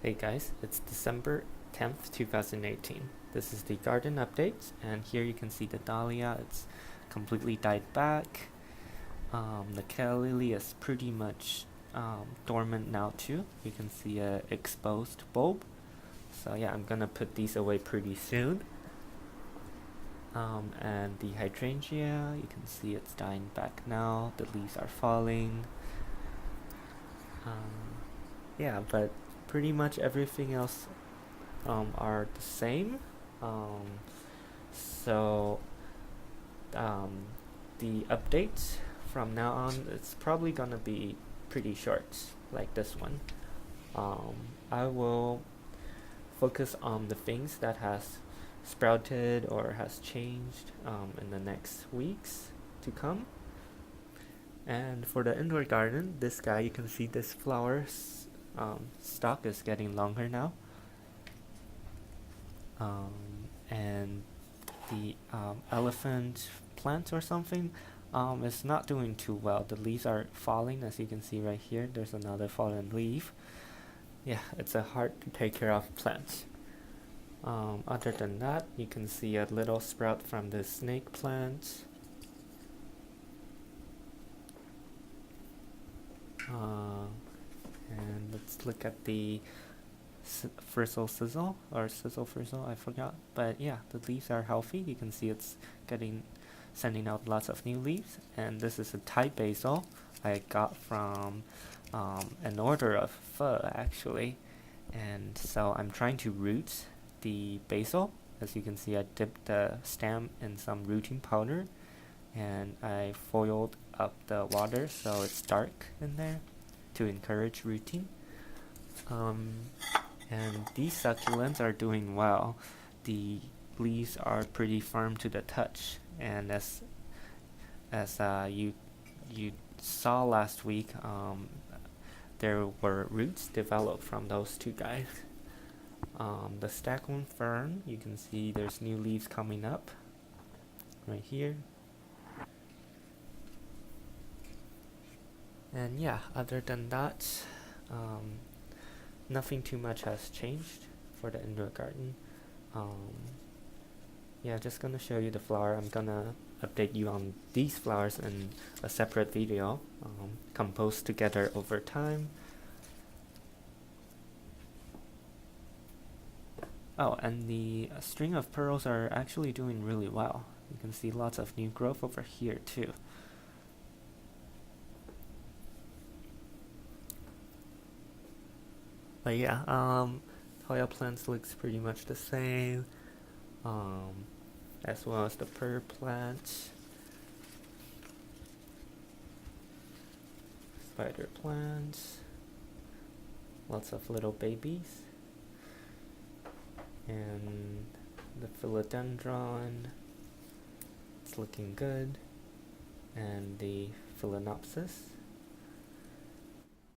Hey guys, it's December 10th, 2018. This is the garden update, and here you can see the dahlia. It's completely died back. The calla lily is pretty much dormant now too. You can see a exposed bulb. So yeah, I'm gonna put these away pretty soon. And the hydrangea, you can see it's dying back now. The leaves are falling. Yeah, but pretty much everything else are the same. Um, so the updates from now on, it's probably gonna be pretty short, like this one. I will focus on the things that has sprouted or has changed in the next weeks to come. And for the indoor garden, this guy, you can see this flower stalk is getting longer now. And the elephant plant or something is not doing too well. The leaves are falling, as you can see right here. There's another fallen leaf. Yeah, it's a hard to take care of plant. Other than that, you can see a little sprout from the snake plant. And let's look at the frizzle sizzle or sizzle frizzle, I forgot, but yeah, the leaves are healthy. You can see it's sending out lots of new leaves. And this is a Thai basil I got from an order of pho actually, and so I'm trying to root the basil. As you can see, I dipped the stem in some rooting powder and I foiled up the water so it's dark in there to encourage rooting. And these succulents are doing well. The leaves are pretty firm to the touch, and as you saw last week, there were roots developed from those two guys. The stagworm fern, you can see there's new leaves coming up right here. And yeah, other than that, nothing too much has changed for the indoor garden. Yeah, just gonna show you the flower. I'm gonna update you on these flowers in a separate video, composed together over time. Oh, and the string of pearls are actually doing really well. You can see lots of new growth over here too. But yeah, Hoya plants looks pretty much the same, as well as the pear plant, spider plants, lots of little babies, and the philodendron, it's looking good, and the phalaenopsis.